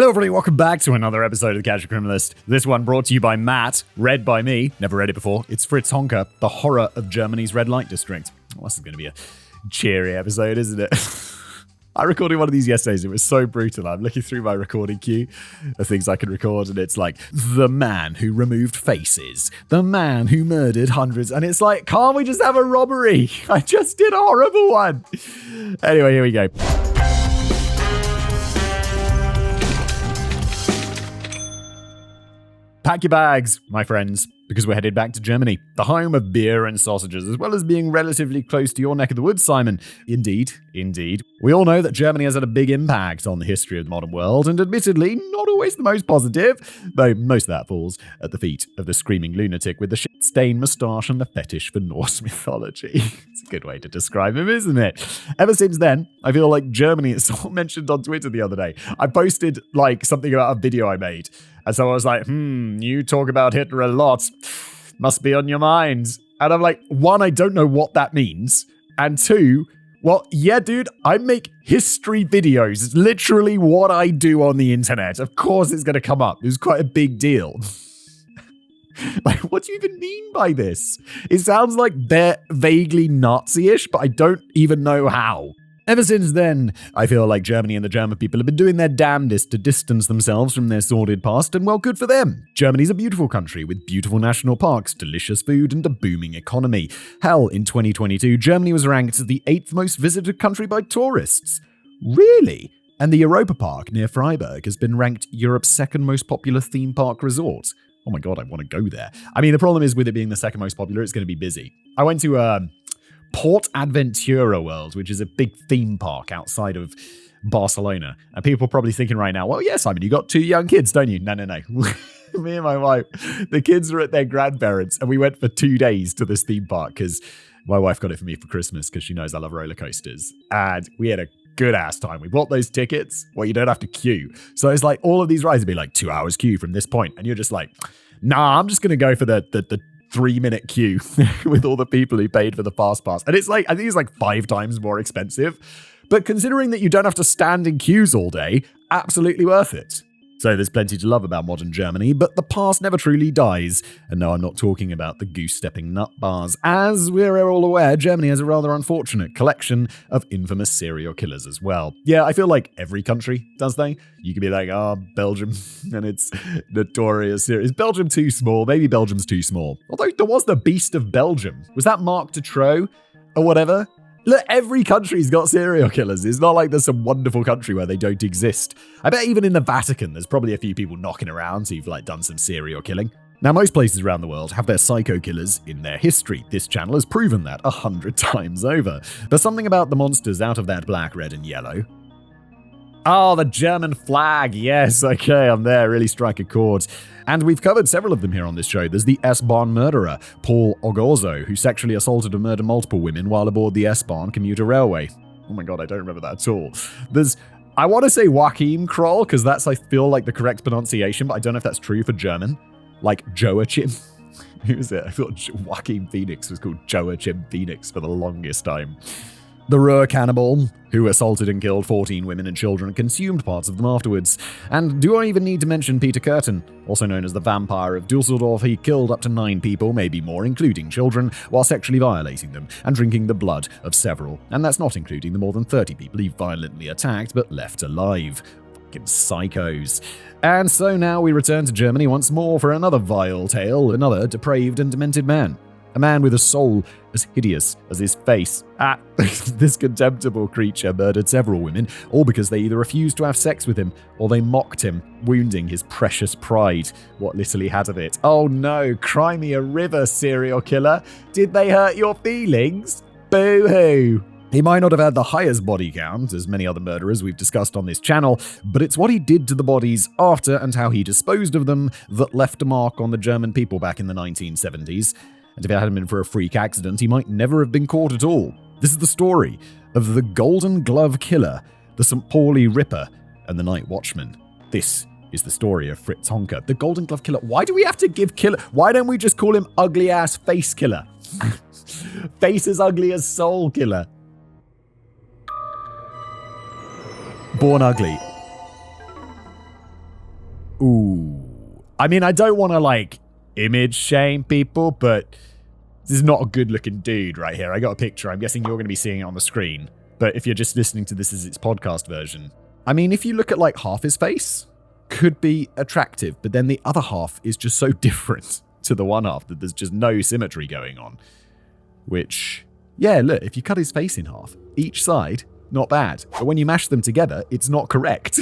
Hello everybody, welcome back to another episode of The Casual Criminalist. This one brought to you by Matt, read by me, never read it before. It's Fritz Honka, The Horror of Germany's Red Light District. Well, this is going to be a cheery episode, isn't it? I recorded one of these yesterday. It was so brutal. I'm looking through my recording queue of things I can record, and it's like, the man who removed faces, the man who murdered hundreds, and it's like, can't we just have a robbery? I just did a horrible one. Anyway, here we go. Pack your bags, my friends, because we're headed back to Germany, the home of beer and sausages, as well as being relatively close to your neck of the woods, Simon. Indeed. We all know that Germany has had a big impact on the history of the modern world, and admittedly, not always the most positive, though most of that falls at the feet of the screaming lunatic with the shit-stained moustache and the fetish for Norse mythology. It's a good way to describe him, isn't it? Ever since then, I feel like Germany, it's all mentioned on Twitter the other day. I posted something about a video I made. And so I was like, you talk about Hitler a lot. Must be on your mind. And I'm like, one, I don't know what that means. And two, well, yeah, dude, I make history videos. It's literally what I do on the internet. Of course it's going to come up. It was quite a big deal. What do you even mean by this? It sounds like they're vaguely Nazi-ish, but I don't even know how. Ever since then, I feel like Germany and the German people have been doing their damnedest to distance themselves from their sordid past, and well, good for them. Germany's a beautiful country with beautiful national parks, delicious food, and a booming economy. Hell, in 2022, Germany was ranked as the 8th most visited country by tourists. Really? And the Europa Park near Freiburg has been ranked Europe's second most popular theme park resort. Oh my god, I want to go there. I mean, the problem is with it being the second most popular, it's going to be busy. I went to Port Aventura World, which is a big theme park outside of Barcelona. And people are probably thinking right now, well, yes, Simon, you got 2 young kids, don't you? No. Me and my wife, the kids are at their grandparents', and we went for 2 days to this theme park because my wife got it for me for Christmas because she knows I love roller coasters. And we had a good ass time. We bought those tickets where you don't have to queue. So it's like all of these rides would be like 2 hours queue from this point. And you're just like, nah, I'm just going to go for the 3-minute queue with all the people who paid for the fast pass. And it's like, I think it's like 5 times more expensive. But considering that you don't have to stand in queues all day, absolutely worth it. So there's plenty to love about modern Germany, but the past never truly dies. And no, I'm not talking about the goose-stepping nut bars. As we're all aware, Germany has a rather unfortunate collection of infamous serial killers as well. Yeah, I feel like every country does they. You could be like, Belgium, and it's notorious. Is Belgium too small? Maybe Belgium's too small. Although there was the Beast of Belgium. Was that Marc Dutroux or whatever? Look, every country's got serial killers. It's not like there's some wonderful country where they don't exist. I bet even in the Vatican, there's probably a few people knocking around who've done some serial killing. Now, most places around the world have their psycho killers in their history. This channel has proven that 100 times over. There's something about the monsters out of that black, red, and yellow. Oh, the German flag. Yes, okay, I'm there. Really strike a chord. And we've covered several of them here on this show. There's the S-Bahn murderer, Paul Ogorzo, who sexually assaulted and murdered multiple women while aboard the S-Bahn commuter railway. Oh my god, I don't remember that at all. I want to say Joachim Kroll, because that's, I feel like, the correct pronunciation, but I don't know if that's true for German. Like Joachim. Who was it? I thought Joaquin Phoenix was called Joachim Phoenix for the longest time. The Ruhr cannibal, who assaulted and killed 14 women and children and consumed parts of them afterwards. And do I even need to mention Peter Kürten, also known as the Vampire of Dusseldorf? He killed up to 9 people, maybe more, including children, while sexually violating them and drinking the blood of several. And that's not including the more than 30 people he violently attacked but left alive. Fucking psychos. And so now we return to Germany once more for another vile tale, another depraved and demented man. A man with a soul as hideous as his face. This contemptible creature murdered several women, all because they either refused to have sex with him or they mocked him, wounding his precious pride. What little he had of it. Oh no, cry me a river, serial killer. Did they hurt your feelings? Boo-hoo. He might not have had the highest body count, as many other murderers we've discussed on this channel, but it's what he did to the bodies after and how he disposed of them that left a mark on the German people back in the 1970s. And if it hadn't been for a freak accident, he might never have been caught at all. This is the story of the Golden Glove Killer, the St. Pauli Ripper, and the Night Watchman. This is the story of Fritz Honka, the Golden Glove Killer. Why do we have to give killer? Why don't we just call him Ugly Ass Face Killer? Face as ugly as Soul Killer. Born ugly. Ooh. I mean, I don't want to, image shame people, but this is not a good-looking dude right here. I got a picture. I'm guessing you're going to be seeing it on the screen. But if you're just listening to this as its podcast version, I mean, if you look at, half his face, could be attractive, but then the other half is just so different to the one half that there's just no symmetry going on. Which, yeah, look, if you cut his face in half, each side, not bad. But when you mash them together, it's not correct.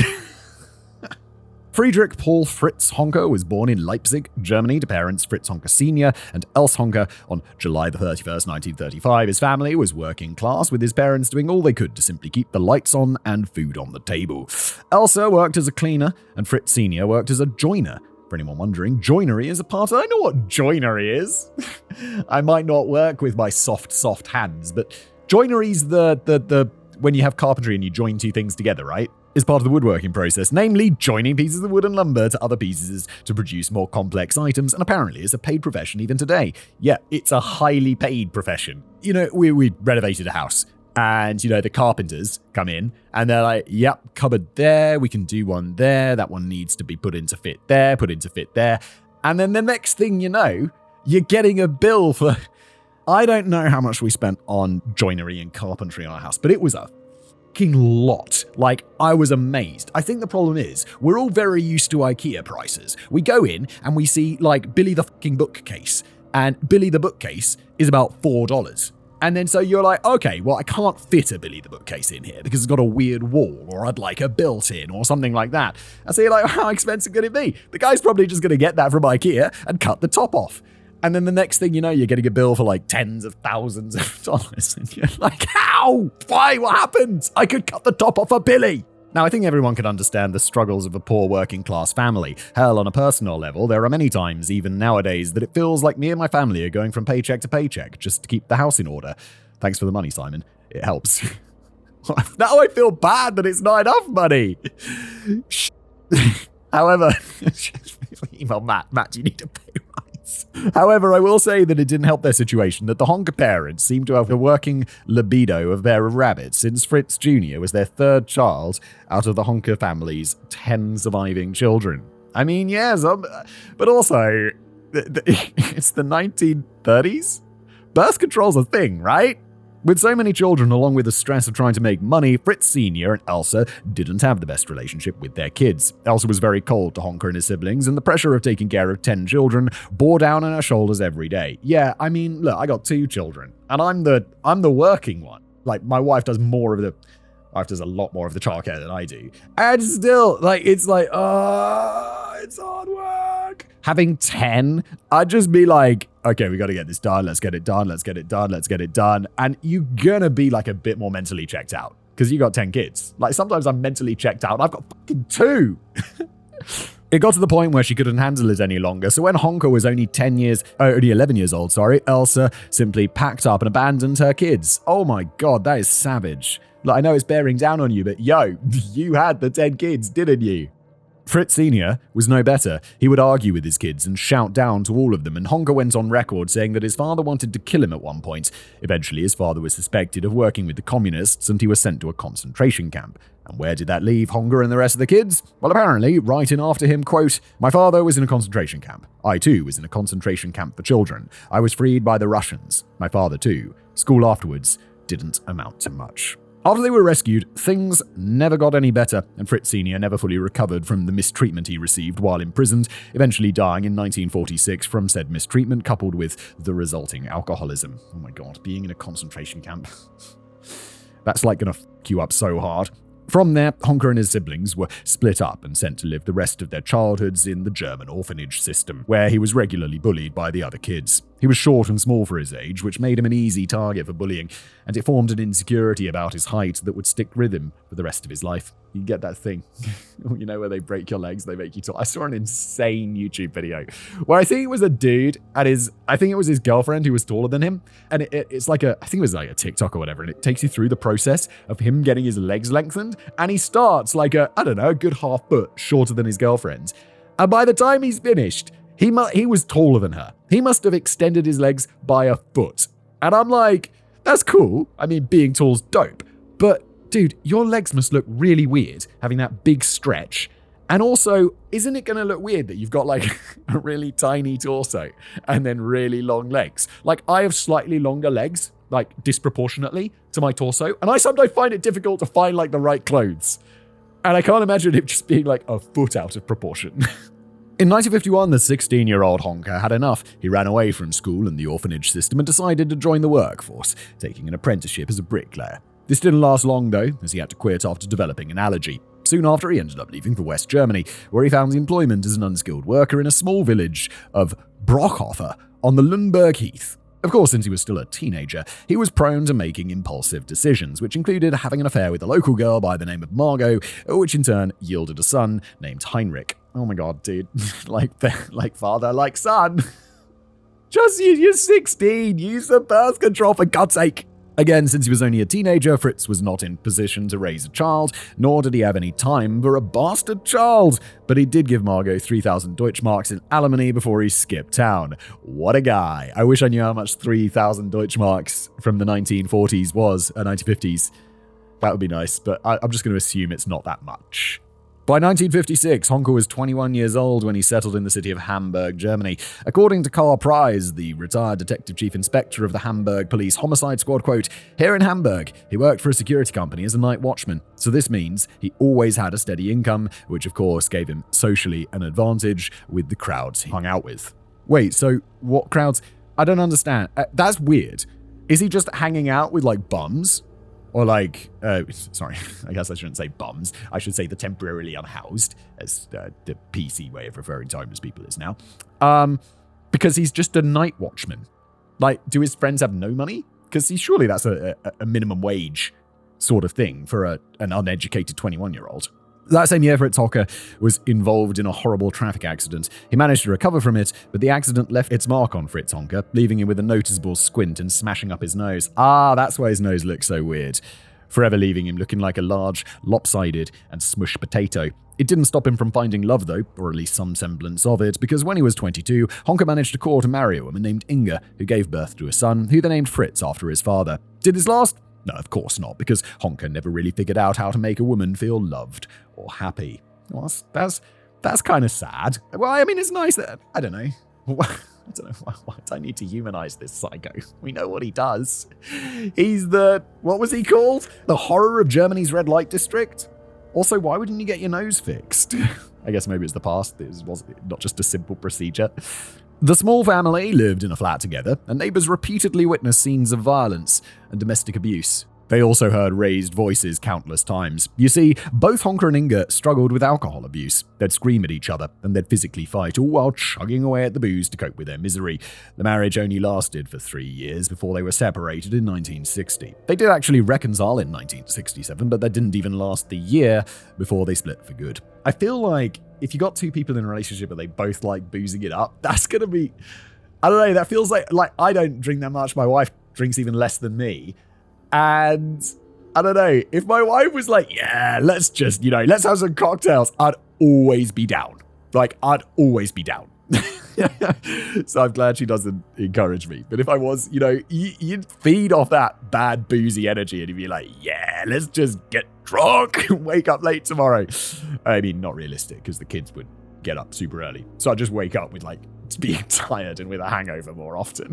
Friedrich Paul Fritz Honka was born in Leipzig, Germany, to parents Fritz Honka Sr. and Else Honka on July the 31st, 1935. His family was working class, with his parents doing all they could to simply keep the lights on and food on the table. Elsa worked as a cleaner, and Fritz Sr. worked as a joiner. For anyone wondering, joinery is a part of... I know what joinery is. I might not work with my soft hands, but joinery's the when you have carpentry and you join two things together, right? Is part of the woodworking process, namely joining pieces of wood and lumber to other pieces to produce more complex items, and apparently is a paid profession even today. Yeah, it's a highly paid profession. You know, we renovated a house, and, the carpenters come in, and they're like, yep, cupboard there, we can do one there, that one needs to be put into fit there. And then the next thing you know, you're getting a bill for... I don't know how much we spent on joinery and carpentry on our house, but it was a lot. I was amazed. I think the problem is we're all very used to IKEA prices. We go in and we see Billy the fucking bookcase, and Billy the bookcase is about $4. And then so you're like, okay, well, I can't fit a Billy the bookcase in here because it's got a weird wall, or I'd like a built-in or something like that. And so you're like, how expensive could it be? The guy's probably just going to get that from IKEA and cut the top off. And then the next thing you know, you're getting a bill for tens of thousands of dollars. And you're like, how? Why? What happened? I could cut the top off a Billy. Now, I think everyone can understand the struggles of a poor working class family. Hell, on a personal level, there are many times, even nowadays, that it feels like me and my family are going from paycheck to paycheck just to keep the house in order. Thanks for the money, Simon. It helps. Now I feel bad that it's not enough money. However, email Matt, you need to pay rise. However, I will say that it didn't help their situation that the Honka parents seem to have a working libido of pair of rabbits, since Fritz Jr. was their third child out of the Honka family's 10 surviving children. I mean, yes, but also, it's the 1930s? Birth control's a thing, right? With so many children, along with the stress of trying to make money, Fritz Sr. and Elsa didn't have the best relationship with their kids. Elsa was very cold to Honka and his siblings, and the pressure of taking care of 10 children bore down on her shoulders every day. Yeah, I mean, look, I got 2 children, and I'm the working one. My wife does a lot more of the childcare than I do. And still, it's hard work. Having 10, I'd just be like, okay, we got to get this done. Let's get it done. And you're going to be a bit more mentally checked out because you got 10 kids. Sometimes I'm mentally checked out and I've got fucking 2. It got to the point where she couldn't handle it any longer. So when Honka was only 11 years old, Elsa simply packed up and abandoned her kids. Oh my God, that is savage. I know it's bearing down on you, but yo, you had the 10 kids, didn't you? Fritz Sr. was no better. He would argue with his kids and shout down to all of them, and Honka went on record saying that his father wanted to kill him at one point. Eventually, his father was suspected of working with the communists, and he was sent to a concentration camp. And where did that leave Honka and the rest of the kids? Well, apparently, right in after him, quote, "My father was in a concentration camp. I, too, was in a concentration camp for children. I was freed by the Russians. My father, too. School afterwards didn't amount to much." After they were rescued, things never got any better, and Fritz Sr. never fully recovered from the mistreatment he received while imprisoned, eventually dying in 1946 from said mistreatment coupled with the resulting alcoholism. Oh my God, being in a concentration camp. That's gonna fuck you up so hard. From there, Honka and his siblings were split up and sent to live the rest of their childhoods in the German orphanage system, where he was regularly bullied by the other kids. He was short and small for his age, which made him an easy target for bullying, and it formed an insecurity about his height that would stick with him for the rest of his life. You get that thing, where they break your legs, they make you tall. I saw an insane YouTube video where I think it was a dude and I think it was his girlfriend who was taller than him. And it's I think it was a TikTok or whatever. And it takes you through the process of him getting his legs lengthened. And he starts a good half foot shorter than his girlfriend. And by the time he's finished, he was taller than her. He must have extended his legs by a foot. And I'm like, that's cool. I mean, being tall's dope. But dude, your legs must look really weird having that big stretch And also, isn't it going to look weird that you've got like a really tiny torso and then really long legs? Like, I have slightly longer legs, like disproportionately to my torso, and I sometimes find it difficult to find like the right clothes. And I can't imagine it just being like a foot out of proportion. In 1951, the 16-year-old Honka had enough. He ran away from school and the orphanage system and decided to join the workforce, taking an apprenticeship as a bricklayer. This didn't last long, though, as he had to quit after developing an allergy. Soon after, he ended up leaving for West Germany, where he found employment as an unskilled worker in a small village of Brockhofer on the Lundberg Heath. Of course, since he was still a teenager, he was prone to making impulsive decisions, which included having an affair with a local girl by the name of Margot, which in turn yielded a son named Heinrich. Oh my god, dude. like father, like son. Just, you're 16. Use the birth control, for God's sake. Again, since he was only a teenager, Fritz was not in position to raise a child, nor did he have any time for a bastard child. But he did give Margot 3,000 Deutschmarks in alimony before he skipped town. What a guy. I wish I knew how much 3,000 Deutschmarks from the 1940s was, 1950s. That would be nice, but I'm just going to assume it's not that much. By 1956, Honka was 21 years old when he settled in the city of Hamburg, Germany. According to Karl Preis, the retired detective chief inspector of the Hamburg Police Homicide Squad, quote, "Here in Hamburg, he worked for a security company as a night watchman. So this means he always had a steady income, which of course gave him socially an advantage with the crowds he hung out with." Wait, so what crowds? I don't understand. That's weird. Is he just hanging out with like bums? Or like, sorry, I guess I shouldn't say bums. I should say the temporarily unhoused, as the PC way of referring to homeless people is now. Because he's just a night watchman. Like, do his friends have no money? Because surely that's a minimum wage sort of thing for an uneducated 21-year-old. That same year, Fritz Honka was involved in a horrible traffic accident. He managed to recover from it, but the accident left its mark on Fritz Honka, leaving him with a noticeable squint and smashing up his nose. Ah, that's why his nose looks so weird. Forever leaving him looking like a large, lopsided, and smushed potato. It didn't stop him from finding love, though, or at least some semblance of it, because when he was 22, Honka managed to court and marry a woman named Inga, who gave birth to a son, who they named Fritz after his father. Did this last? No, of course not, because Honka never really figured out how to make a woman feel loved or happy. Well, that's kind of sad. Well, I mean, it's nice that, I don't know. I don't know why do I need to humanize this psycho? We know what he does. He's what was he called? The horror of Germany's red light district? Also, why wouldn't you get your nose fixed? I guess maybe it's the past. It was not just a simple procedure. The small family lived in a flat together, and neighbors repeatedly witnessed scenes of violence and domestic abuse. They also heard raised voices countless times. You see, both Honka and Inga struggled with alcohol abuse. They'd scream at each other, and they'd physically fight, all while chugging away at the booze to cope with their misery. The marriage only lasted for 3 years before they were separated in 1960. They did actually reconcile in 1967, but that didn't even last the year before they split for good. I feel like if you got two people in a relationship and they both like boozing it up, that's gonna be, I don't know, that feels like I don't drink that much. My wife drinks even less than me. And I don't know, if my wife was like, yeah, let's just, let's have some cocktails, I'd always be down. I'd always be down. So I'm glad she doesn't encourage me. But if I was, you'd feed off that bad boozy energy and you'd be like, yeah, let's just get drunk and wake up late tomorrow. I mean, not realistic because the kids would get up super early. So I'd just wake up with being tired and with a hangover more often.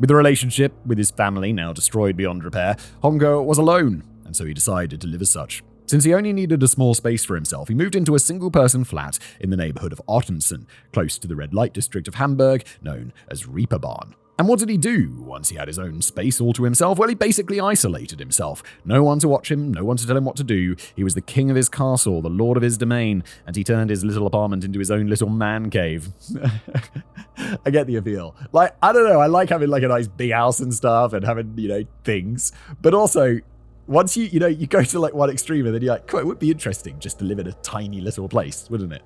With the relationship with his family now destroyed beyond repair, Honka was alone, and so he decided to live as such. Since he only needed a small space for himself, he moved into a single-person flat in the neighborhood of Ottensen, close to the red light district of Hamburg, known as Reeperbahn. And what did he do once he had his own space all to himself? Well, he basically isolated himself. No one to watch him, no one to tell him what to do. He was the king of his castle, the lord of his domain, and he turned his little apartment into his own little man cave. I get the appeal. I don't know, I like having a nice big house and stuff and having, things. But also, once you go to one extreme and then you're like, cool, it would be interesting just to live in a tiny little place, wouldn't it?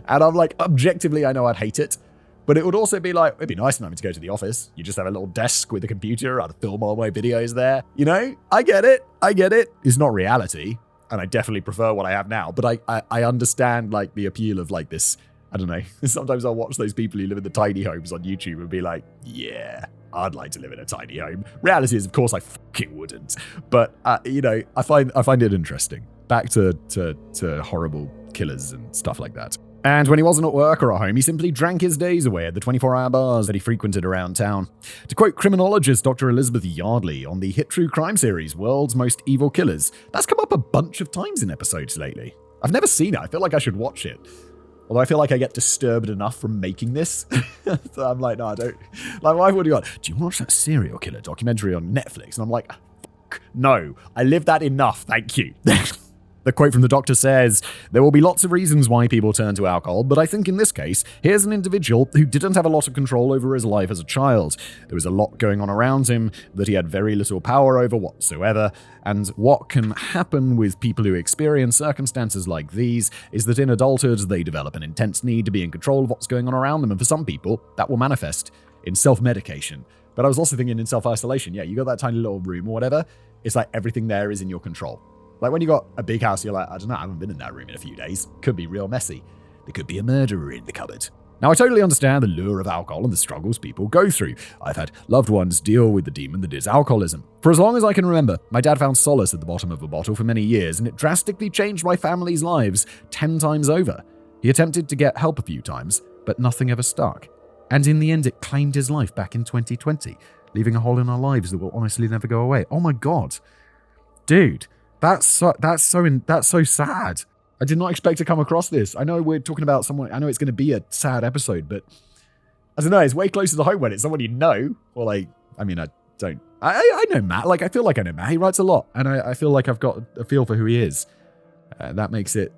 And I'm like, objectively, I know I'd hate it. But it would also be it'd be nice not having to go to the office. You just have a little desk with a computer. I'd film all my videos there. I get it. It's not reality. And I definitely prefer what I have now. But I understand the appeal of this. I don't know. Sometimes I'll watch those people who live in the tiny homes on YouTube and be like, yeah, I'd like to live in a tiny home. Reality is, of course, I fucking wouldn't. But, I find it interesting. Back to horrible killers and stuff like that. And when he wasn't at work or at home, he simply drank his days away at the 24-hour bars that he frequented around town. To quote criminologist Dr. Elizabeth Yardley on the hit true crime series World's Most Evil Killers, that's come up a bunch of times in episodes lately. I've never seen it. I feel like I should watch it. Although I feel like I get disturbed enough from making this. So I'm like, no, I don't. Like, my wife would go, do you want to watch that serial killer documentary on Netflix? And I'm like, no, I live that enough, thank you. The quote from the doctor says, there will be lots of reasons why people turn to alcohol, but I think in this case, here's an individual who didn't have a lot of control over his life as a child. There was a lot going on around him that he had very little power over whatsoever, and what can happen with people who experience circumstances like these is that in adulthood, they develop an intense need to be in control of what's going on around them, and for some people, that will manifest in self-medication. But I was also thinking in self-isolation, yeah, you got that tiny little room or whatever, it's like everything there is in your control. Like when you got a big house, you're like, I don't know, I haven't been in that room in a few days. Could be real messy. There could be a murderer in the cupboard. Now, I totally understand the lure of alcohol and the struggles people go through. I've had loved ones deal with the demon that is alcoholism. For as long as I can remember, my dad found solace at the bottom of a bottle for many years, and it drastically changed my family's lives 10 times over. He attempted to get help a few times, but nothing ever stuck. And in the end, it claimed his life back in 2020, leaving a hole in our lives that will honestly never go away. Oh my God. Dude. That's so sad. I did not expect to come across this. I know we're talking about someone, I know it's going to be a sad episode, but I don't know, it's way closer to home when it's someone you know. Or like, I mean, I know Matt. Like, I feel like I know Matt. He writes a lot, and I feel like I've got a feel for who he is. That makes it,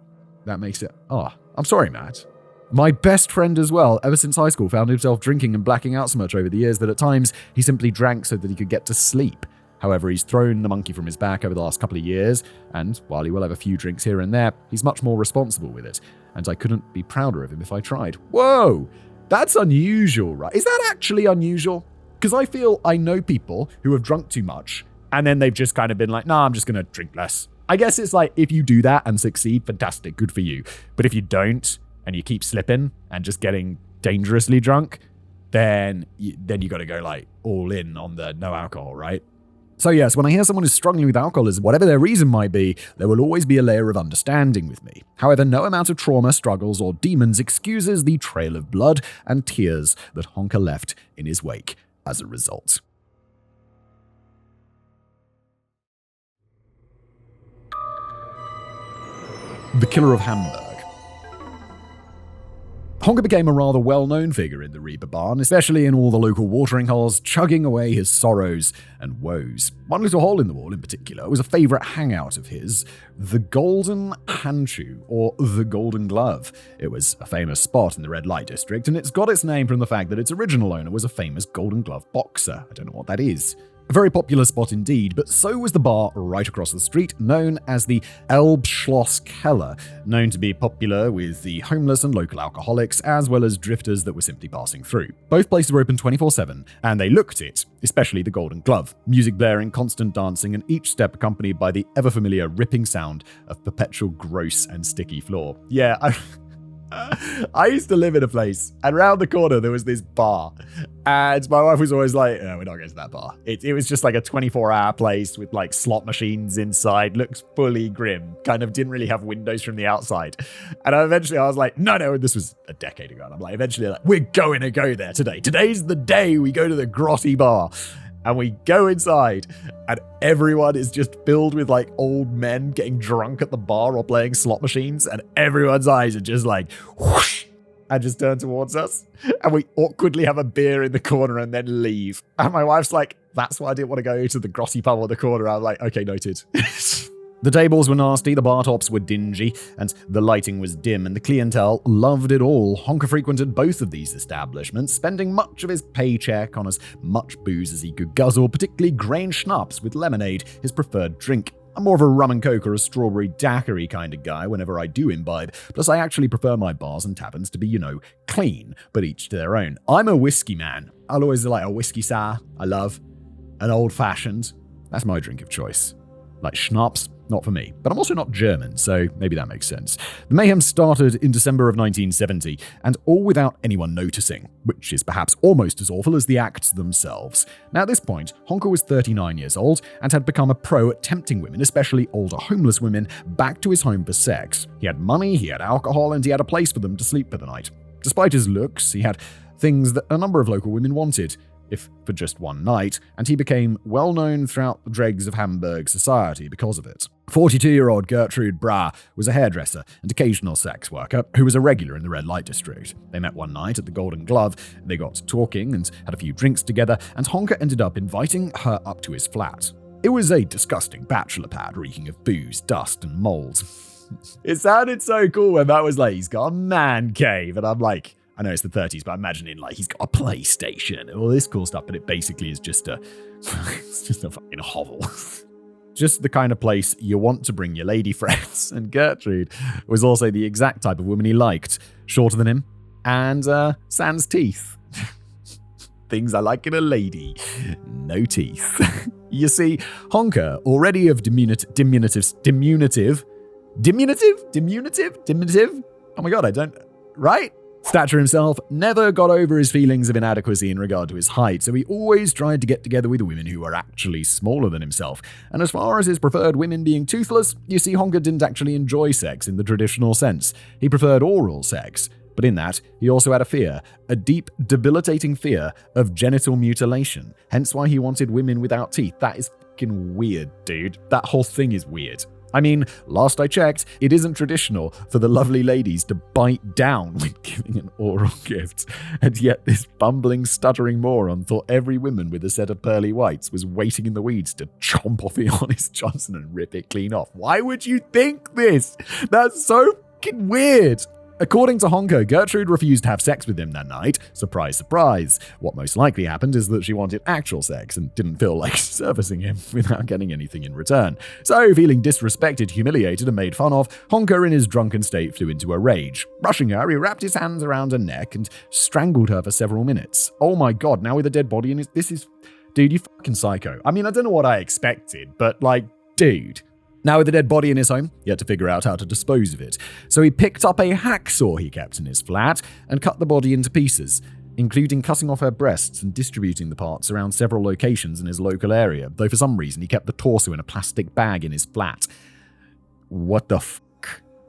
oh, I'm sorry, Matt. My best friend as well, ever since high school, found himself drinking and blacking out so much over the years that at times he simply drank so that he could get to sleep. However, he's thrown the monkey from his back over the last couple of years, and while he will have a few drinks here and there, he's much more responsible with it, and I couldn't be prouder of him if I tried. Whoa! That's unusual, right? Is that actually unusual? Because I feel I know people who have drunk too much, and then they've just kind of been like, nah, I'm just going to drink less. I guess it's like, if you do that and succeed, fantastic, good for you. But if you don't, and you keep slipping and just getting dangerously drunk, then you got to go like all in on the no alcohol, right? So yes, when I hear someone is struggling with alcoholism, whatever their reason might be, there will always be a layer of understanding with me. However, no amount of trauma, struggles, or demons excuses the trail of blood and tears that Honka left in his wake as a result. The Killer of Hamburg. Honka became a rather well-known figure in the Reaper barn, especially in all the local watering holes, chugging away his sorrows and woes. One little hole in the wall in particular was a favourite hangout of his, the Golden Handshoe, or the Golden Glove. It was a famous spot in the red light district, and it's got its name from the fact that its original owner was a famous Golden Glove boxer. I don't know what that is. A very popular spot indeed, but so was the bar right across the street, known as the Elbschloss Keller, known to be popular with the homeless and local alcoholics, as well as drifters that were simply passing through. Both places were open 24/7, and they looked it, especially the Golden Glove. Music blaring, constant dancing, and each step accompanied by the ever-familiar ripping sound of perpetual gross and sticky floor. Yeah, I used to live in a place, and around the corner there was this bar, and my wife was always like, "No, we're not going to that bar." It was just like a 24-hour place with like slot machines inside, looks fully grim, kind of didn't really have windows from the outside. And eventually I was like, no, this was a decade ago, and I'm like, eventually like, we're going to go there today. Today's the day we go to the grotty bar. And we go inside, and everyone is just filled with like old men getting drunk at the bar or playing slot machines, and everyone's eyes are just like whoosh, and just turn towards us. And we awkwardly have a beer in the corner and then leave. And my wife's like, that's why I didn't want to go to the grotty pub on the corner. I'm like, okay, noted. The tables were nasty, the bar tops were dingy, and the lighting was dim, and the clientele loved it all. Honka frequented both of these establishments, spending much of his paycheck on as much booze as he could guzzle, particularly grain schnapps with lemonade, his preferred drink. I'm more of a rum and coke or a strawberry daiquiri kind of guy whenever I do imbibe, plus I actually prefer my bars and taverns to be, clean, but each to their own. I'm a whiskey man. I'll always like a whiskey sour, I love. An old-fashioned. That's my drink of choice. Like schnapps, not for me. But I'm also not German, so maybe that makes sense. The mayhem started in December of 1970, and all without anyone noticing, which is perhaps almost as awful as the acts themselves. Now at this point, Honka was 39 years old and had become a pro at tempting women, especially older homeless women, back to his home for sex. He had money, he had alcohol, and he had a place for them to sleep for the night. Despite his looks, he had things that a number of local women wanted, if for just one night, and he became well known throughout the dregs of Hamburg society because of it. 42-year-old Gertrude Bra was a hairdresser and occasional sex worker who was a regular in the red light district. They met one night at the Golden Glove, they got talking and had a few drinks together, and Honka ended up inviting her up to his flat. It was a disgusting bachelor pad reeking of booze, dust, and mold. It sounded so cool when that was like, he's got a man cave, and I'm like, I know it's the 30s, but I'm imagining like he's got a PlayStation and all this cool stuff, but it basically is just it's just a fucking hovel. Just the kind of place you want to bring your lady friends. And Gertrude was also the exact type of woman he liked. Shorter than him and sans teeth. Things I like in a lady. No teeth. You see, Honka, already of diminutive. Oh my god, I don't... Right? Stature himself never got over his feelings of inadequacy in regard to his height, so he always tried to get together with women who were actually smaller than himself. And as far as his preferred women being toothless, you see, Honka didn't actually enjoy sex in the traditional sense. He preferred oral sex. But in that, he also had a fear, a deep, debilitating fear of genital mutilation. Hence why he wanted women without teeth. That is fucking weird, dude. That whole thing is weird. I mean, last I checked, it isn't traditional for the lovely ladies to bite down when giving an oral gift. And yet this bumbling, stuttering moron thought every woman with a set of pearly whites was waiting in the weeds to chomp off the honest Johnson and rip it clean off. Why would you think this? That's so fucking weird. According to Honka, Gertrude refused to have sex with him that night. Surprise, surprise. What most likely happened is that she wanted actual sex and didn't feel like servicing him without getting anything in return. So, feeling disrespected, humiliated, and made fun of, Honka in his drunken state flew into a rage. Rushing her, he wrapped his hands around her neck and strangled her for several minutes. Oh my god, now with a dead body in his... This is... Dude, you fucking psycho. I mean, I don't know what I expected, but like, dude... Now with the dead body in his home, he had to figure out how to dispose of it. So he picked up a hacksaw he kept in his flat and cut the body into pieces, including cutting off her breasts and distributing the parts around several locations in his local area, though for some reason he kept the torso in a plastic bag in his flat. What the fuck?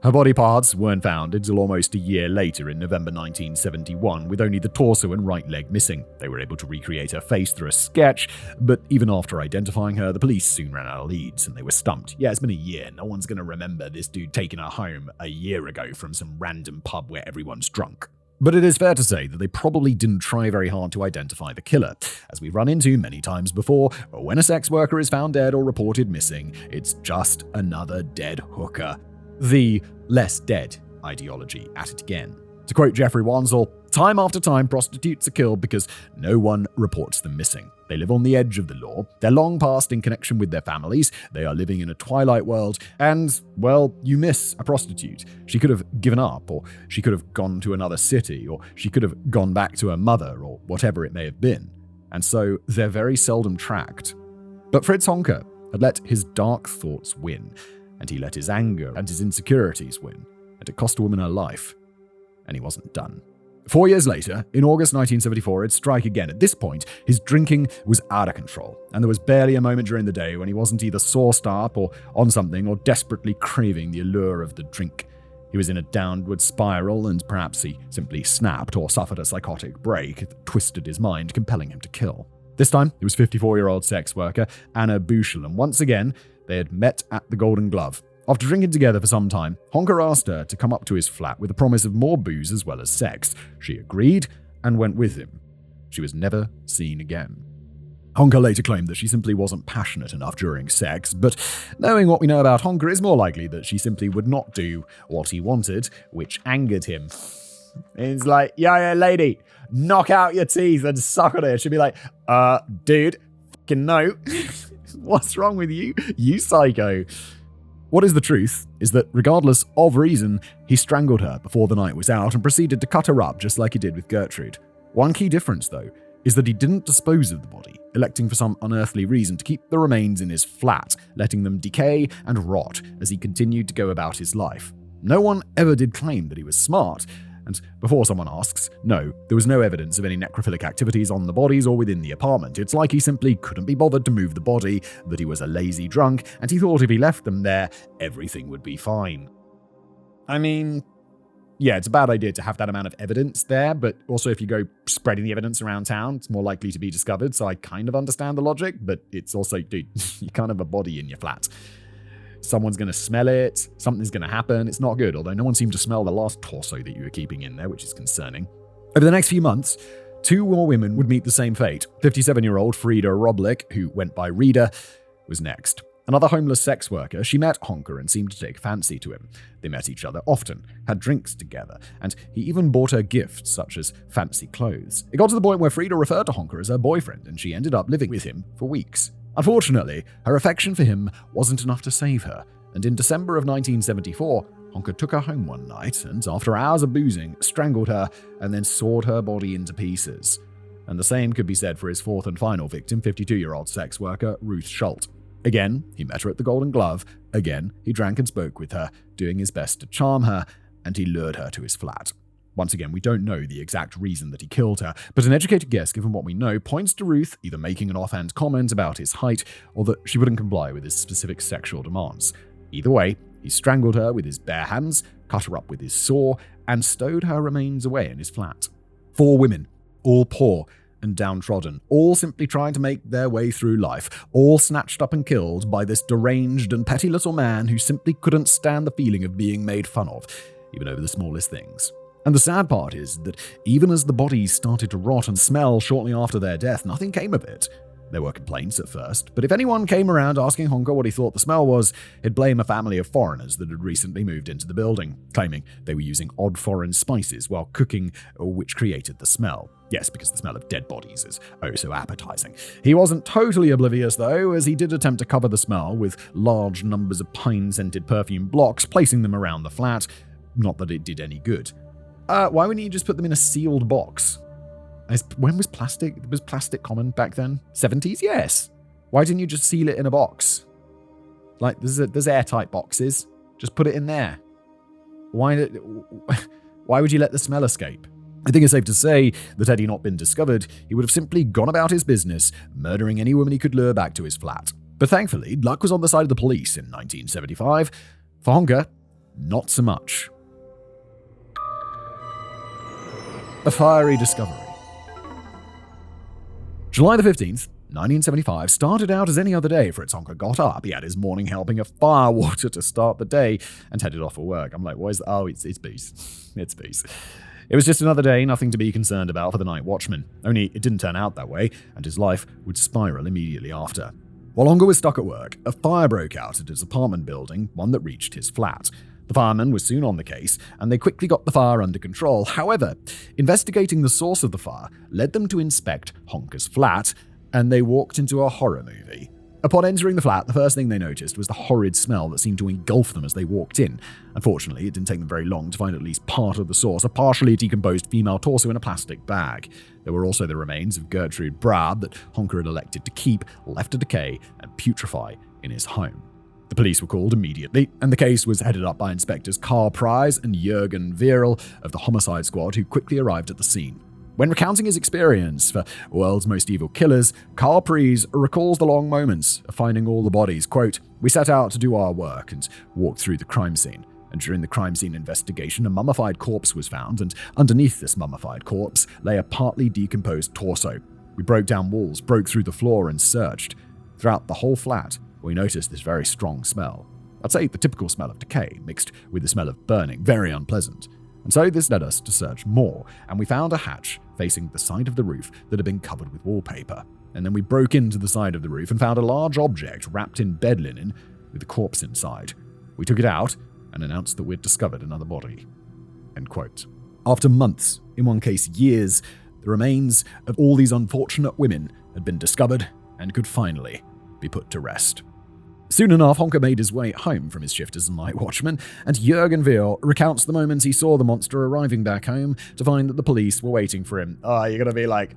Her body parts weren't found until almost a year later in November 1971, with only the torso and right leg missing. They were able to recreate her face through a sketch, but even after identifying her, the police soon ran out of leads and they were stumped. Yeah, it's been a year. No one's going to remember this dude taking her home a year ago from some random pub where everyone's drunk. But it is fair to say that they probably didn't try very hard to identify the killer. As we've run into many times before, when a sex worker is found dead or reported missing, it's just another dead hooker. The less dead ideology at it again. To quote Jeffrey Wansel, time after time prostitutes are killed because no one reports them missing. They live on the edge of the law, they're long past in connection with their families, they are living in a twilight world, and, well, you miss a prostitute. She could have given up, or she could have gone to another city, or she could have gone back to her mother, or whatever it may have been. And so they're very seldom tracked. But Fritz Honka had let his dark thoughts win, and he let his anger and his insecurities win, and it cost a woman her life. And he wasn't done. 4 years later, in August 1974, it'd strike again. At this point, his drinking was out of control, and there was barely a moment during the day when he wasn't either sauced up or on something or desperately craving the allure of the drink. He was in a downward spiral, and perhaps he simply snapped or suffered a psychotic break that twisted his mind, compelling him to kill. This time, it was 54-year-old sex worker Anna Bushel, and once again, they had met at the Golden Glove. After drinking together for some time, Honka asked her to come up to his flat with a promise of more booze as well as sex. She agreed and went with him. She was never seen again. Honka later claimed that she simply wasn't passionate enough during sex, but knowing what we know about Honka, it's more likely that she simply would not do what he wanted, which angered him. It's like, yeah, lady, knock out your teeth and suck on it. She'd be like, dude, fucking no. What's wrong with you? You psycho. What is the truth is that, regardless of reason, he strangled her before the night was out and proceeded to cut her up just like he did with Gertrude. One key difference, though, is that he didn't dispose of the body, electing for some unearthly reason to keep the remains in his flat, letting them decay and rot as he continued to go about his life. No one ever did claim that he was smart, and before someone asks, no, there was no evidence of any necrophilic activities on the bodies or within the apartment. It's like he simply couldn't be bothered to move the body, that he was a lazy drunk, and he thought if he left them there, everything would be fine. I mean, yeah, it's a bad idea to have that amount of evidence there, but also if you go spreading the evidence around town, it's more likely to be discovered, so I kind of understand the logic, but it's also, dude, you can't have a body in your flat. Someone's going to smell it, something's going to happen, it's not good, although no one seemed to smell the last torso that you were keeping in there, which is concerning. Over the next few months, 2 more women would meet the same fate. 57-year-old Frida Roblick, who went by Rita, was next. Another homeless sex worker, she met Honka and seemed to take a fancy to him. They met each other often, had drinks together, and he even bought her gifts such as fancy clothes. It got to the point where Frida referred to Honka as her boyfriend, and she ended up living with him for weeks. Unfortunately, her affection for him wasn't enough to save her, and in December of 1974, Honka took her home one night and, after hours of boozing, strangled her and then sawed her body into pieces. And the same could be said for his 4th and final victim, 52-year-old sex worker Ruth Schult. Again, he met her at the Golden Glove. Again, he drank and spoke with her, doing his best to charm her, and he lured her to his flat. Once again, we don't know the exact reason that he killed her, but an educated guess, given what we know, points to Ruth either making an offhand comment about his height or that she wouldn't comply with his specific sexual demands. Either way, he strangled her with his bare hands, cut her up with his saw, and stowed her remains away in his flat. 4 women, all poor and downtrodden, all simply trying to make their way through life, all snatched up and killed by this deranged and petty little man who simply couldn't stand the feeling of being made fun of, even over the smallest things. And the sad part is that even as the bodies started to rot and smell shortly after their death, nothing came of it. There were complaints at first, but if anyone came around asking Honka what he thought the smell was, he'd blame a family of foreigners that had recently moved into the building, claiming they were using odd foreign spices while cooking, which created the smell. Yes, because the smell of dead bodies is oh so appetizing. He wasn't totally oblivious, though, as he did attempt to cover the smell with large numbers of pine-scented perfume blocks, placing them around the flat. Not that it did any good. Why wouldn't you just put them in a sealed box? When was plastic? Was plastic common back then? 70s? Yes. Why didn't you just seal it in a box? Like, there's airtight boxes. Just put it in there. Why would you let the smell escape? I think it's safe to say that had he not been discovered, he would have simply gone about his business, murdering any woman he could lure back to his flat. But thankfully, luck was on the side of the police in 1975. For Honka, not so much. A fiery discovery. July the 15th, 1975 started out as any other day. Fritz Honka got up, he had his morning helping of firewater to start the day, and headed off for work. I'm like, what is that? Oh, it's booze. It's booze. It was just another day, nothing to be concerned about for the night watchman. Only it didn't turn out that way, and his life would spiral immediately after. While Honka was stuck at work, a fire broke out at his apartment building, one that reached his flat. The firemen were soon on the case, and they quickly got the fire under control. However, investigating the source of the fire led them to inspect Honka's flat, and they walked into a horror movie. Upon entering the flat, the first thing they noticed was the horrid smell that seemed to engulf them as they walked in. Unfortunately, it didn't take them very long to find at least part of the source, a partially decomposed female torso in a plastic bag. There were also the remains of Gertrude Braab that Honka had elected to keep, left to decay and putrefy in his home. The police were called immediately, and the case was headed up by Inspectors Carl Price and Jürgen Vierl of the Homicide Squad, who quickly arrived at the scene. When recounting his experience for World's Most Evil Killers, Carl Price recalls the long moments of finding all the bodies. Quote, "We set out to do our work and walked through the crime scene. And during the crime scene investigation, a mummified corpse was found, and underneath this mummified corpse lay a partly decomposed torso. We broke down walls, broke through the floor, and searched. Throughout the whole flat, we noticed this very strong smell. I'd say the typical smell of decay, mixed with the smell of burning, very unpleasant. And so this led us to search more, and we found a hatch facing the side of the roof that had been covered with wallpaper. And then we broke into the side of the roof and found a large object wrapped in bed linen with a corpse inside. We took it out and announced that we'd discovered another body." End quote. After months, in one case years, the remains of all these unfortunate women had been discovered and could finally be put to rest. Soon enough, Honka made his way home from his shift as a night watchman, and Jürgen Veal recounts the moments he saw the monster arriving back home to find that the police were waiting for him. Oh, you're going to be like,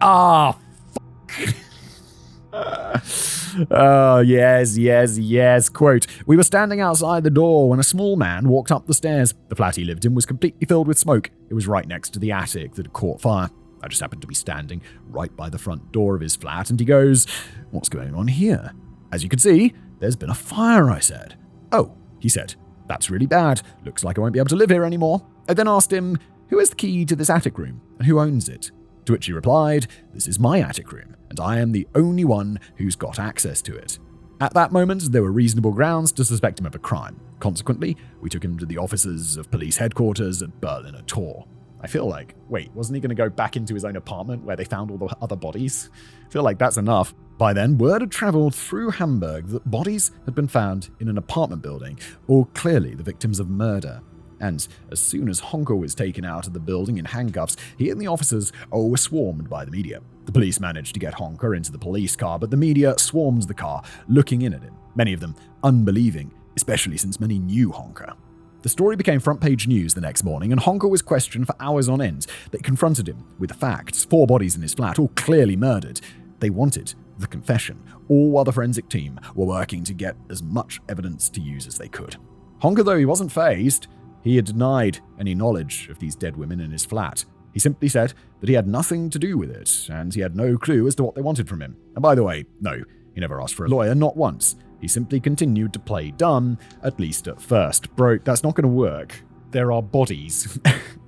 Oh, yes. Quote, "We were standing outside the door when a small man walked up the stairs. The flat he lived in was completely filled with smoke. It was right next to the attic that had caught fire. I just happened to be standing right by the front door of his flat, and he goes, 'What's going on here?' 'As you can see, there's been a fire,' I said. 'Oh,' he said, 'that's really bad. Looks like I won't be able to live here anymore.' I then asked him, 'Who has the key to this attic room, and who owns it?' To which he replied, 'This is my attic room, and I am the only one who's got access to it.' At that moment, there were reasonable grounds to suspect him of a crime. Consequently, we took him to the offices of police headquarters at Berlin Tor." I feel like, wait, wasn't he going to go back into his own apartment where they found all the other bodies? I feel like that's enough. By then, word had traveled through Hamburg that bodies had been found in an apartment building, all clearly the victims of murder. And as soon as Honka was taken out of the building in handcuffs, he and the officers were swarmed by the media. The police managed to get Honka into the police car, but the media swarmed the car, looking in at him, many of them unbelieving, especially since many knew Honka. The story became front-page news the next morning, and Honka was questioned for hours on end. They confronted him with the facts, 4 bodies in his flat, all clearly murdered. They wanted the confession, all while the forensic team were working to get as much evidence to use as they could. Honka, though he wasn't fazed, he had denied any knowledge of these dead women in his flat. He simply said that he had nothing to do with it, and he had no clue as to what they wanted from him. And by the way, no, he never asked for a lawyer, not once. He simply continued to play dumb, at least at first. Bro, that's not going to work. There are bodies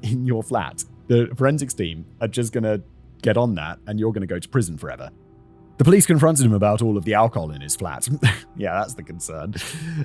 in your flat. The forensics team are just going to get on that, and you're going to go to prison forever. The police confronted him about all of the alcohol in his flat. Yeah, that's the concern.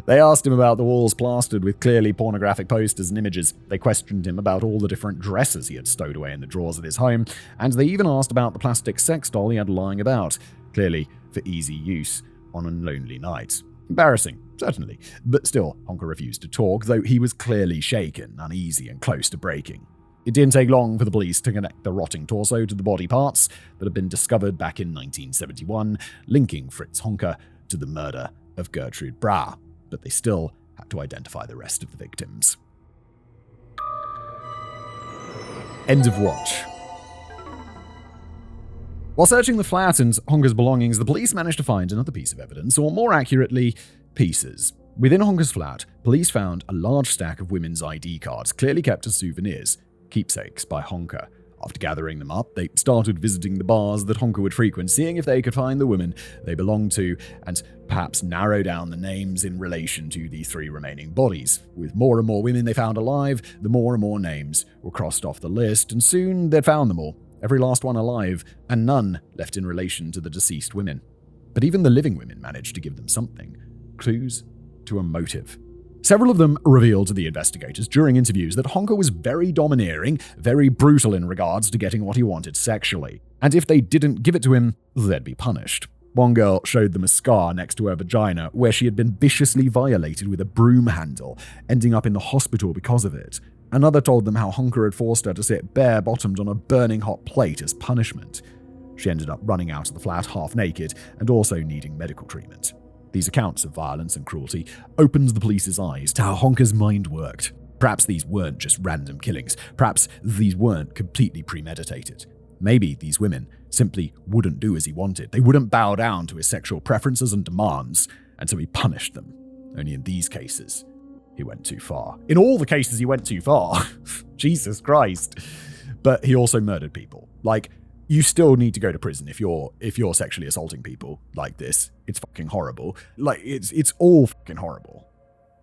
They asked him about the walls plastered with clearly pornographic posters and images. They questioned him about all the different dresses he had stowed away in the drawers of his home, and they even asked about the plastic sex doll he had lying about, clearly for easy use on a lonely night. Embarrassing, certainly, but still, Honka refused to talk, though he was clearly shaken, uneasy, and close to breaking. It didn't take long for the police to connect the rotting torso to the body parts that had been discovered back in 1971, linking Fritz Honka to the murder of Gertrude Bra, but they still had to identify the rest of the victims. End of watch. While searching the flat and Honka's belongings, the police managed to find another piece of evidence, or more accurately, pieces. Within Honka's flat, police found a large stack of women's ID cards, clearly kept as souvenirs, keepsakes by Honka. After gathering them up, they started visiting the bars that Honka would frequent, seeing if they could find the women they belonged to, and perhaps narrow down the names in relation to the 3 remaining bodies. With more and more women they found alive, the more and more names were crossed off the list, and soon they'd found them all. Every last one alive, and none left in relation to the deceased women. But even the living women managed to give them something. Clues to a motive. Several of them revealed to the investigators during interviews that Honka was very domineering, very brutal in regards to getting what he wanted sexually. And if they didn't give it to him, they'd be punished. One girl showed them a scar next to her vagina where she had been viciously violated with a broom handle, ending up in the hospital because of it. Another told them how Honka had forced her to sit bare-bottomed on a burning hot plate as punishment. She ended up running out of the flat half naked and also needing medical treatment. These accounts of violence and cruelty opened the police's eyes to how Honka's mind worked. Perhaps these weren't just random killings. Perhaps these weren't completely premeditated. Maybe these women simply wouldn't do as he wanted. They wouldn't bow down to his sexual preferences and demands, and so he punished them. Only in these cases, he went too far. In all the cases, he went too far. Jesus Christ. But he also murdered people. Like, you still need to go to prison if you're sexually assaulting people like this. It's fucking horrible. Like, it's all fucking horrible.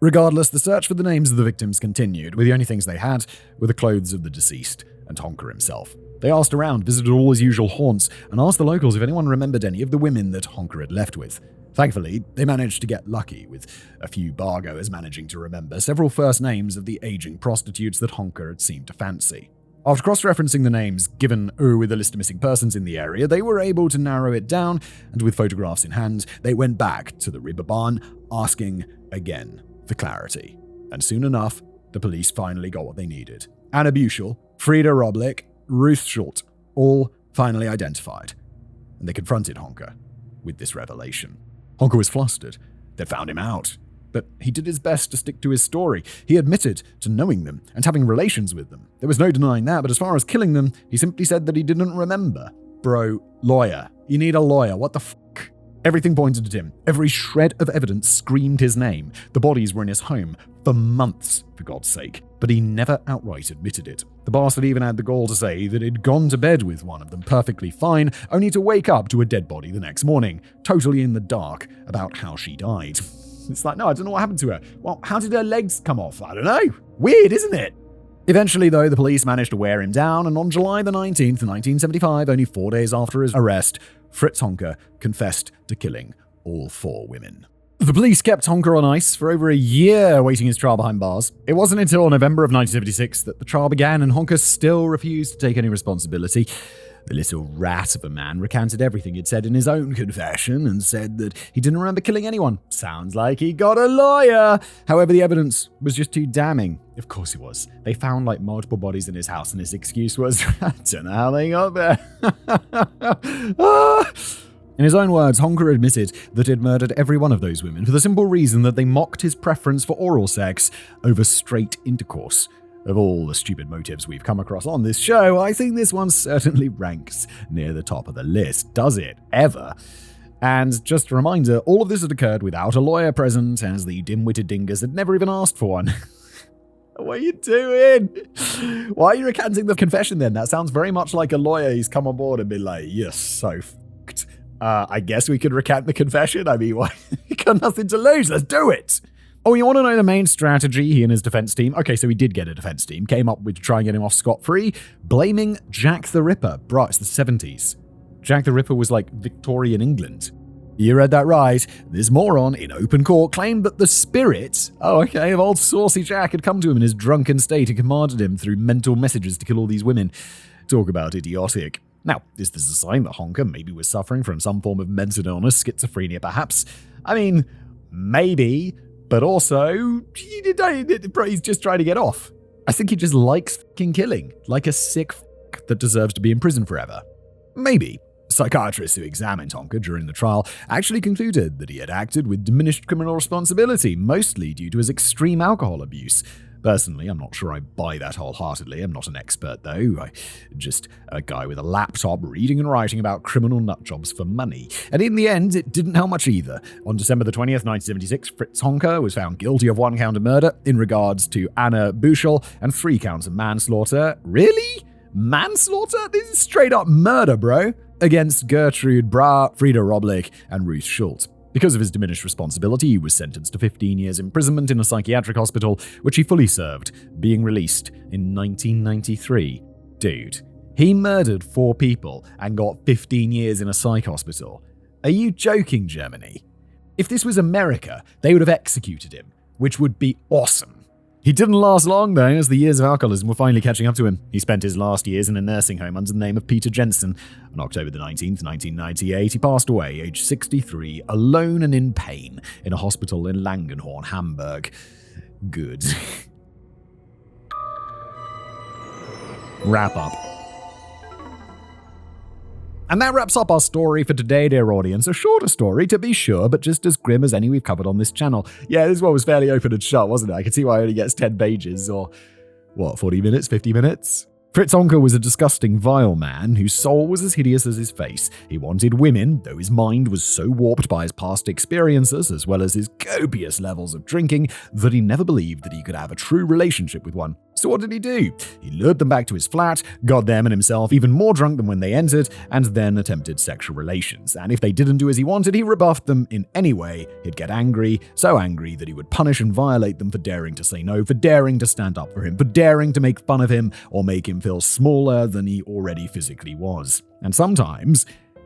Regardless, the search for the names of the victims continued, with the only things they had were the clothes of the deceased and Honka himself. They asked around, visited all his usual haunts, and asked the locals if anyone remembered any of the women that Honka had left with. Thankfully, they managed to get lucky, with a few bargoers managing to remember several first names of the aging prostitutes that Honka had seemed to fancy. After cross-referencing the names given with a list of missing persons in the area, they were able to narrow it down, and with photographs in hand, they went back to the Ribberbahn, asking again for clarity. And soon enough, the police finally got what they needed. Anna Buchel, Frieda Roblick, Ruth Schult, all finally identified. And they confronted Honka with this revelation. Honka was flustered. They'd found him out. But he did his best to stick to his story. He admitted to knowing them and having relations with them. There was no denying that, but as far as killing them, he simply said that he didn't remember. Bro, lawyer. You need a lawyer. What the fuck? Everything pointed at him. Every shred of evidence screamed his name. The bodies were in his home for months, for God's sake. But he never outright admitted it. The bastard even had the gall to say that he'd gone to bed with one of them perfectly fine, only to wake up to a dead body the next morning, totally in the dark about how she died. It's like, no, I don't know what happened to her. Well, how did her legs come off? I don't know. Weird, isn't it? Eventually, though, the police managed to wear him down, and on July the 19th, 1975, only 4 days after his arrest, Fritz Honka confessed to killing all 4 women. The police kept Honka on ice for over a year awaiting his trial behind bars. It wasn't until November of 1976 that the trial began, and Honka still refused to take any responsibility. The little rat of a man recanted everything he'd said in his own confession and said that he didn't remember killing anyone. Sounds like he got a lawyer. However, the evidence was just too damning. Of course it was. They found multiple bodies in his house, and his excuse was, I don't know how they got there. In his own words, Honka admitted that he'd murdered every one of those women for the simple reason that they mocked his preference for oral sex over straight intercourse. Of all the stupid motives we've come across on this show, I think this one certainly ranks near the top of the list. Does it? Ever? And just a reminder, all of this had occurred without a lawyer present, as the dim-witted dingus had never even asked for one. What are you doing? Why are you recanting the confession then? That sounds very much like a lawyer who's come on board and been like, you're so f***ed. I guess we could recant the confession. I mean, why? You got nothing to lose. Let's do it. Oh, you want to know the main strategy he and his defense team? Okay, so he did get a defense team. Came up with to try and get him off scot-free. Blaming Jack the Ripper. Bro, it's the 70s. Jack the Ripper was like Victorian England. You read that right. This moron in open court claimed that the spirit, of old saucy Jack had come to him in his drunken state and commanded him through mental messages to kill all these women. Talk about idiotic. Now, is this a sign that Honka maybe was suffering from some form of mental illness, schizophrenia perhaps? I mean, maybe, but also, he's just trying to get off. I think he just likes fucking killing, like a sick fuck that deserves to be in prison forever. Maybe. Psychiatrists who examined Honka during the trial actually concluded that he had acted with diminished criminal responsibility, mostly due to his extreme alcohol abuse. Personally, I'm not sure I buy that wholeheartedly. I'm not an expert, though. I'm just a guy with a laptop reading and writing about criminal nutjobs for money. And in the end, it didn't help much either. On December the 20th, 1976, Fritz Honka was found guilty of 1 count of murder in regards to Anna Buchel and 3 counts of manslaughter. Really? Manslaughter? This is straight up murder, bro. Against Gertrude Bra, Frieda Roblick, and Ruth Schultz. Because of his diminished responsibility, he was sentenced to 15 years imprisonment in a psychiatric hospital, which he fully served, being released in 1993. Dude, he murdered 4 people and got 15 years in a psych hospital. Are you joking, Germany? If this was America, they would have executed him, which would be awesome. He didn't last long, though, as the years of alcoholism were finally catching up to him. He spent his last years in a nursing home under the name of Peter Jensen. On October the 19th, 1998, he passed away, aged 63, alone and in pain, in a hospital in Langenhorn, Hamburg. Good. Wrap up. And that wraps up our story for today, dear audience. A shorter story, to be sure, but just as grim as any we've covered on this channel. Yeah, this one was fairly open and shut, wasn't it? I can see why it only gets 10 pages, or, 40 minutes, 50 minutes? Fritz Honka was a disgusting, vile man whose soul was as hideous as his face. He wanted women, though his mind was so warped by his past experiences, as well as his copious levels of drinking, that he never believed that he could have a true relationship with one. So what did he do? He lured them back to his flat, got them and himself even more drunk than when they entered, and then attempted sexual relations. And if they didn't do as he wanted, he rebuffed them in any way. He'd get angry, so angry that he would punish and violate them for daring to say no, for daring to stand up for him, for daring to make fun of him, or make him feel smaller than he already physically was. And sometimes,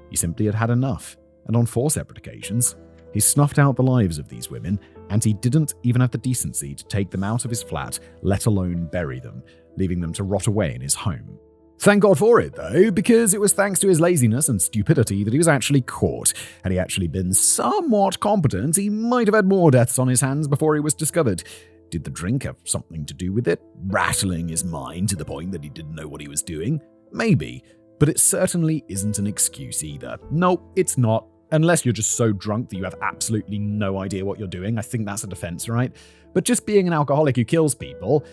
he simply had had enough. And on 4 separate occasions, he snuffed out the lives of these women, and he didn't even have the decency to take them out of his flat, let alone bury them, leaving them to rot away in his home. Thank God for it, though, because it was thanks to his laziness and stupidity that he was actually caught. Had he actually been somewhat competent, he might have had more deaths on his hands before he was discovered. Did the drink have something to do with it? Rattling his mind to the point that he didn't know what he was doing? Maybe, but it certainly isn't an excuse either. Nope, it's not. Unless you're just so drunk that you have absolutely no idea what you're doing. I think that's a defense, right? But just being an alcoholic who kills people,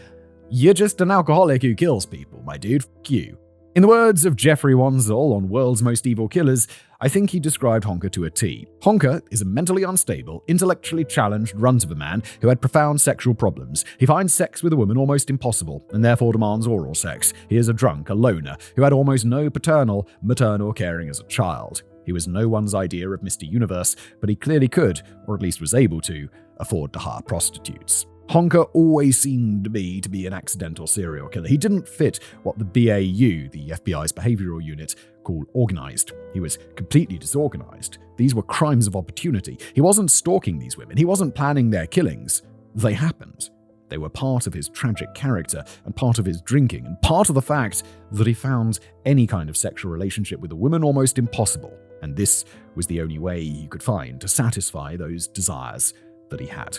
you're just an alcoholic who kills people, my dude. F*** you. In the words of Jeffrey Wanzel on World's Most Evil Killers, I think he described Honka to a T. Honka is a mentally unstable, intellectually challenged runt of a man who had profound sexual problems. He finds sex with a woman almost impossible, and therefore demands oral sex. He is a drunk, a loner, who had almost no paternal, maternal caring as a child. He was no one's idea of Mr. Universe, but he clearly could, or at least was able to, afford to hire prostitutes. Honka always seemed to me to be an accidental serial killer. He didn't fit what the BAU, the FBI's behavioral unit, called organized. He was completely disorganized. These were crimes of opportunity. He wasn't stalking these women. He wasn't planning their killings. They happened. They were part of his tragic character and part of his drinking and part of the fact that he found any kind of sexual relationship with a woman almost impossible. And this was the only way he could find to satisfy those desires that he had.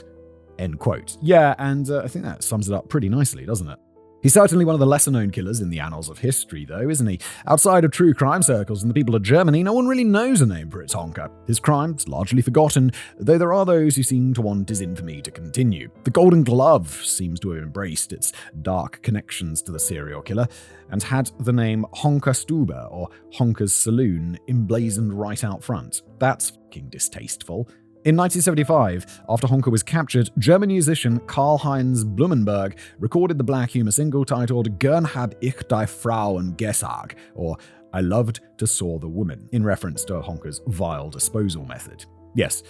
End quote. Yeah, and I think that sums it up pretty nicely, doesn't it? He's certainly one of the lesser-known killers in the annals of history, though, isn't he? Outside of true crime circles and the people of Germany, no one really knows a name for Fritz Honka. His crimes largely forgotten, though there are those who seem to want his infamy to continue. The Golden Glove seems to have embraced its dark connections to the serial killer, and had the name Honka Stube, or Honka's Saloon, emblazoned right out front. That's fucking distasteful. In 1975, after Honka was captured, German musician Karl-Heinz Blumenberg recorded the black humor single titled Gern hab ich die Frauen gesagt, or I loved to saw the woman, in reference to Honka's vile disposal method. Yes,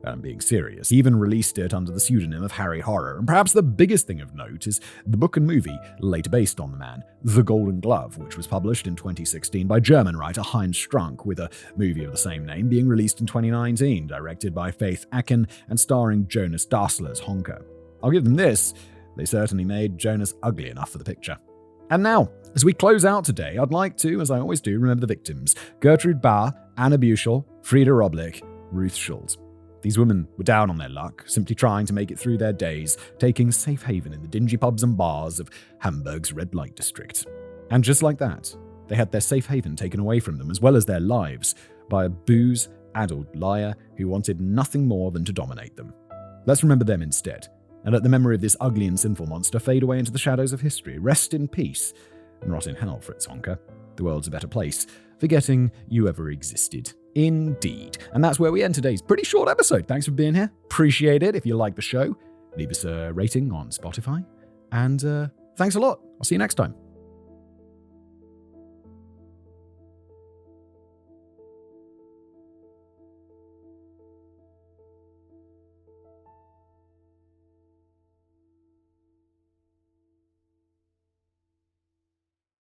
I'm being serious. He even released it under the pseudonym of Harry Horror, and perhaps the biggest thing of note is the book and movie later based on the man, The Golden Glove, which was published in 2016 by German writer Heinz Strunk, with a movie of the same name being released in 2019, directed by Faith Akin and starring Jonas Dassler as Honka. I'll give them this, they certainly made Jonas ugly enough for the picture. And now, as we close out today, I'd like to, as I always do, remember the victims: Gertrude Bauer, Anna Buchel, Frieda Roblick, Ruth Schultz. These women were down on their luck, simply trying to make it through their days, taking safe haven in the dingy pubs and bars of Hamburg's red light district. And just like that, they had their safe haven taken away from them, as well as their lives, by a booze-addled liar who wanted nothing more than to dominate them. Let's remember them instead, and let the memory of this ugly and sinful monster fade away into the shadows of history. Rest in peace, and rot in hell, Fritz Honka. The world's a better place, forgetting you ever existed. Indeed. And that's where we end today's pretty short episode. Thanks for being here. Appreciate it. If you like the show, leave us a rating on Spotify. And thanks a lot. I'll see you next time.